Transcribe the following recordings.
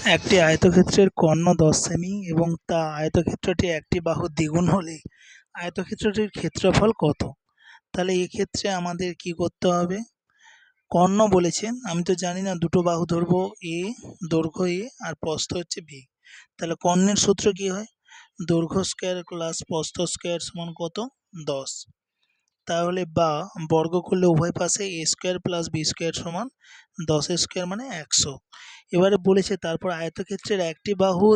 একটি আয়তক্ষেত্রের কর্ণ 10 সেমি এবং তা আয়তক্ষেত্রটির একটি বাহু দ্বিগুণ হলে আয়তক্ষেত্রটির ক্ষেত্রফল কত? তাহলে এক্ষেত্রে আমাদের কি করতে হবে? কর্ণ বলেছেন, আমি তো জানি না, দুটো বাহু ধরবো এ, দৈর্ঘ্য এ আর প্রস্থ হচ্ছে বি। তাহলে কর্ণের সূত্র কি হয়? দৈর্ঘ্য স্কয়ার প্লাস প্রস্থ স্কয়ার সমান কত? 10। তাহলে বা বর্গ করলে উভয় পাশে এ স্কয়ার প্লাস বি স্কয়ার সমান 10 স্কয়ার মানে 100। এবারে বলেছে তারপর আয়তক্ষেত্রের একটি বাহু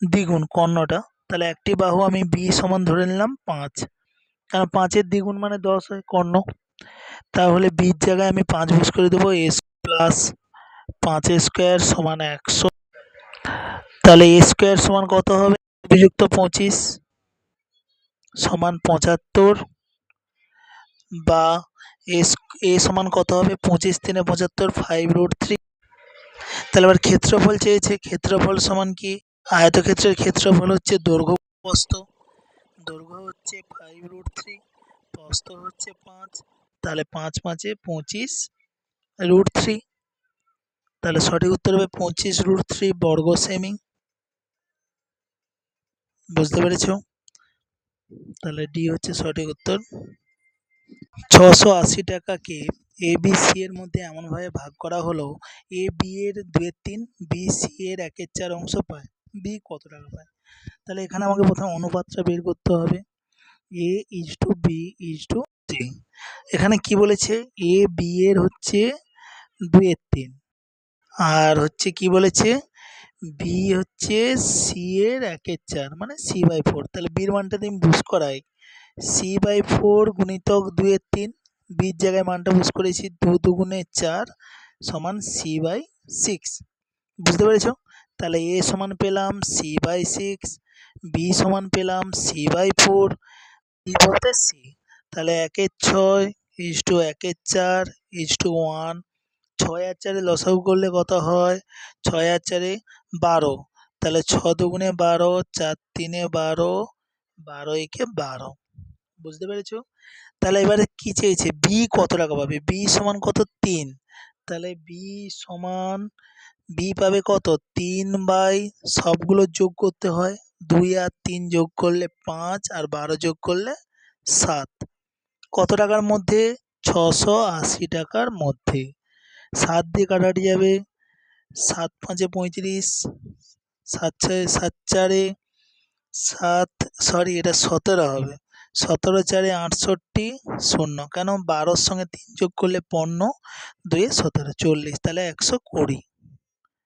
দ্বিগুণ কর্ণটা, তাহলে একটি বাহু আমি বি সমান ধরে নিলাম 5, কারণ 5-এর দ্বিগুণ মানে 10 হয় কর্ণ। তাহলে বির জায়গায় আমি 5 বস করে দেবো, এ প্লাস 5 স্কয়ার সমান 100। তাহলে এ স্কয়ার সমান কত হবে? বিযুক্ত 25 সমান 75, বা এ সমান কত হবে? 25 3 75, 5√3। তাহলে আবার ক্ষেত্রফল চেয়েছে, ক্ষেত্রফল সমান কি? আয়তক্ষেত্রের ক্ষেত্রফল হচ্ছে দৈর্ঘ্য প্রস্থ, দৈর্ঘ্য হচ্ছে 5√3, প্রস্থ হচ্ছে 5, তাহলে 5 5 25√3। তাহলে সঠিক উত্তর হবে 25√3 বর্গ সেমি। বুঝতে পেরেছ? তাহলে ডি হচ্ছে সঠিক উত্তর। 680 টাকাকে এ বি সি এর মধ্যে এমনভাবে ভাগ করা হলো এ বি এর 2/3, বি সি এর 1/4 অংশ পায়, বি কত টাকা পায়? তাহলে এখানে আমাকে প্রথমে অনুপাতটা বের করতে হবে, A is to B is to C. এখানে কি বলেছে? এ বি এর হচ্ছে 2/3, আর হচ্ছে কি বলেছে? বি হচ্ছে সি এর 1/4 মানে c/4। তাহলে বির মানটা তুমি বুঝ করাই, c/4 গুণিতক 2/3, বির জায়গায় মানটা বুঝ করেছি 2 2 4 সমান c/6। বুঝতে পেরেছ? তাহলে এ সমান পেলাম c/6, বি সমান পেলাম c/4, বি বলতে সি। তাহলে 1/6 ইজ টু 1/4 ইজ টু 1। 6 আর 4 লসাগু করলে কত হয়? 6 আর 4 12, তাহলে 6 2 12, 4 3 12, 12 একে 12। বুঝতে পেরেছো? তাহলে এবারে কি চেয়েছে? বি কত টাকা পাবে? বি সমান কত? 3। তাহলে বি পাবে কত? 3 বাই সবগুলো যোগ করতে হয়, 2 আর 3 যোগ করলে 5 আর 12 যোগ করলে 7। কত টাকার মধ্যে? 680 টাকার মধ্যে। 7 দিয়ে কাটাকাটি যাবে, 7 5 35, 7 6 7 4 7, সরি এটা 17 হবে, 17 4 68 0, কেন 12-র সঙ্গে 3 যোগ করলে 15, 2 17 40, তাহলে 120।